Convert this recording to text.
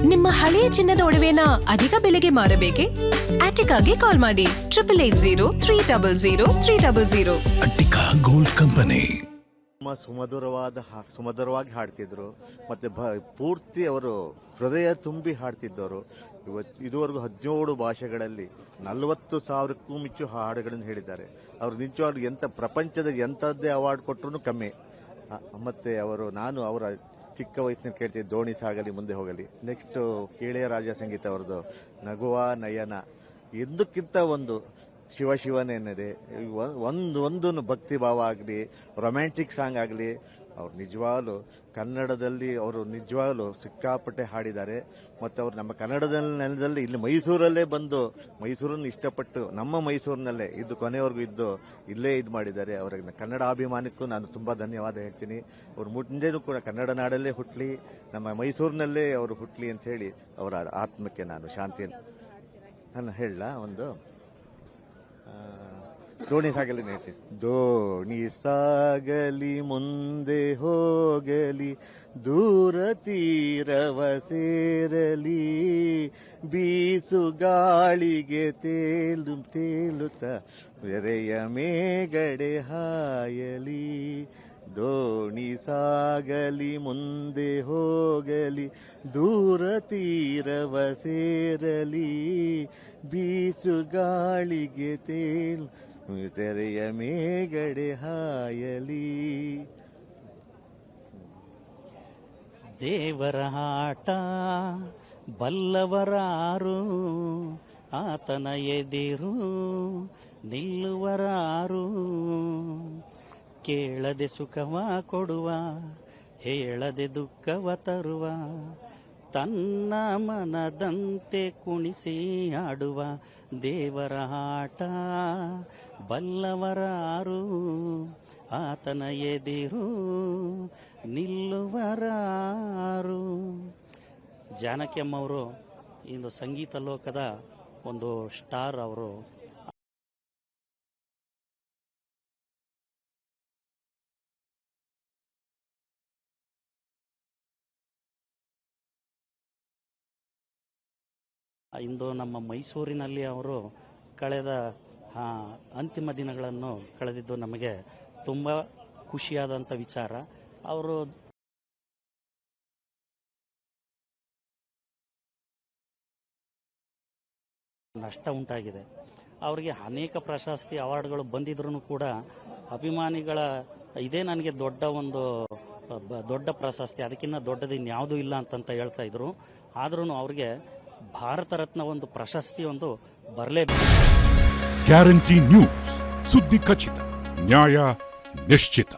ನಿಮ್ಮ ಹಳೆಯ ಚಿನ್ನದ ಒಡವೆನ ಅಧಿಕ ಬೆಲೆಗೆ ಮಾರಬೇಕೆ? ಆಟಿಕಾಗೆ ಕಾಲ್ ಮಾಡಿ 8880 ಅಟ್ಟಿಕಾ ಗೋಲ್ಡ್ ಕಂಪನಿ. ಸುಮಧುರವಾಗಿ ಹಾಡ್ತಿದ್ರು. ಮತ್ತೆ ಪೂರ್ತಿ ಅವರು ಹೃದಯ ತುಂಬಿ ಹಾಡ್ತಿದ್ದವರು. ಇದುವರೆಗೂ 17 ಭಾಷೆಗಳಲ್ಲಿ 40,000ಕ್ಕೂ ಮಿಚ್ಚು ಹಾಡುಗಳನ್ನು ಹೇಳಿದ್ದಾರೆ. ಅವರು ನಿಜವಾಗ್ಲೂ ಎಂತ ಪ್ರಪಂಚದ ಎಂಥದ್ದೇ ಅವಾರ್ಡ್ ಕೊಟ್ಟರು ಕಮ್ಮಿ. ಮತ್ತೆ ನಾನು ಅವರ ಚಿಕ್ಕ ವಯಸ್ಸಿನ ಕೇಳ್ತಿದ್ದೆ ದೋಣಿ ಸಾಗಲಿ ಮುಂದೆ ಹೋಗಲಿ. ನೆಕ್ಸ್ಟ್ ಇಳೆಯರಾಜ ಸಂಗೀತ ಅವರದು ನಗುವ ನಯನ, ಎಂದಕ್ಕಿಂತ ಒಂದು ಶಿವನೇನಿದೆ, ಒಂದು ಭಕ್ತಿ ಭಾವ ಆಗಲಿ, ರೊಮ್ಯಾಂಟಿಕ್ ಸಾಂಗ್ ಆಗಲಿ, ಅವ್ರು ನಿಜವಾಗ್ಲು ಕನ್ನಡದಲ್ಲಿ ಅವರು ನಿಜವಾಗ್ಲು ಸಿಕ್ಕಾಪಟ್ಟೆ ಹಾಡಿದ್ದಾರೆ. ಮತ್ತು ಅವರು ನಮ್ಮ ಕನ್ನಡದ ನೆಲದಲ್ಲಿ ಇಲ್ಲಿ ಮೈಸೂರಲ್ಲೇ ಬಂದು ಮೈಸೂರನ್ನು ಇಷ್ಟಪಟ್ಟು ನಮ್ಮ ಮೈಸೂರಿನಲ್ಲೇ ಇದ್ದು ಕೊನೆವರೆಗೂ ಇದ್ದು ಇಲ್ಲೇ ಇದು ಮಾಡಿದ್ದಾರೆ. ಅವರಿಗೆ ಕನ್ನಡ ಅಭಿಮಾನಕ್ಕೂ ನಾನು ತುಂಬ ಧನ್ಯವಾದ ಹೇಳ್ತೀನಿ. ಅವ್ರು ಮುಂದೆನೂ ಕೂಡ ಕನ್ನಡ ನಾಡಲ್ಲೇ ಹುಟ್ಟಲಿ, ನಮ್ಮ ಮೈಸೂರಿನಲ್ಲೇ ಅವರು ಹುಟ್ಟಲಿ ಅಂತ ಹೇಳಿ ಅವರ ಆತ್ಮಕ್ಕೆ ನಾನು ಶಾಂತಿಯನ್ನು ನಾನು ಹೇಳಲ್ಲ. ಒಂದು ದೋಣಿ ಸಾಗಲಿ ಹೇಳ್ತೀನಿ. ದೋಣಿ ಸಾಗಲಿ ಮುಂದೆ ಹೋಗಲಿ, ದೂರ ತೀರವ ಸೇರಲಿ, ಬೀಸು ಗಾಳಿಗೆ ತೇಲುತ್ತ ಬೆರೆಯ ಮೇಗಡೆ ಹಾಯಲಿ. ದೋಣಿ ಸಾಗಲಿ ಮುಂದೆ ಹೋಗಲಿ, ದೂರ ತೀರವ ಸೇರಲಿ, ಬೀಸು ಗಾಳಿಗೆ ತೆರೆಯ ಮೇಗಡೆ ಹಾಯಲಿ. ದೇವರ ಆಟ ಬಲ್ಲವರಾರು, ಆತನ ಎದಿರು ನಿಲ್ಲುವರಾರು. ಕೇಳದೆ ಸುಖವ ಕೊಡುವ, ಹೇಳದೆ ದುಃಖವ ತರುವ, ತನ್ನ ಮನದಂತೆ ಕುಣಿಸಿ ಆಡುವ ದೇವರ ಆಟ ಬಲ್ಲವರಾರು, ಆತನ ಎದಿರು ನಿಲ್ಲುವರಾರು. ಜಾನಕಿ ಅಮ್ಮವರು ಇಂದು ಸಂಗೀತ ಲೋಕದ ಒಂದು ಸ್ಟಾರ್. ಅವರು ಇಂದು ನಮ್ಮ ಮೈಸೂರಿನಲ್ಲಿ ಅವರು ಕಳೆದ ಅಂತಿಮ ದಿನಗಳನ್ನು ಕಳೆದಿದ್ದು ನಮಗೆ ತುಂಬ ಖುಷಿಯಾದಂಥ ವಿಚಾರ. ಅವರು ನಷ್ಟ ಉಂಟಾಗಿದೆ. ಅವರಿಗೆ ಅನೇಕ ಪ್ರಶಸ್ತಿ ಅವಾರ್ಡ್ಗಳು ಬಂದಿದ್ರೂ ಕೂಡ ಅಭಿಮಾನಿಗಳ ಇದೇ ನನಗೆ ದೊಡ್ಡ ಪ್ರಶಸ್ತಿ, ಅದಕ್ಕಿಂತ ದೊಡ್ಡದು ಇನ್ಯಾವುದೂ ಇಲ್ಲ ಅಂತ ಹೇಳ್ತಾ ಇದ್ರು. ಆದ್ರೂ ಅವ್ರಿಗೆ ಭಾರತ ರತ್ನ ಒಂದು ಪ್ರಶಸ್ತಿ ಬರಲೇಬೇಕು. ಗ್ಯಾರಂಟಿ ನ್ಯೂಸ್, ಸುದ್ದಿ ಖಚಿತ, ನ್ಯಾಯ ನಿಶ್ಚಿತ.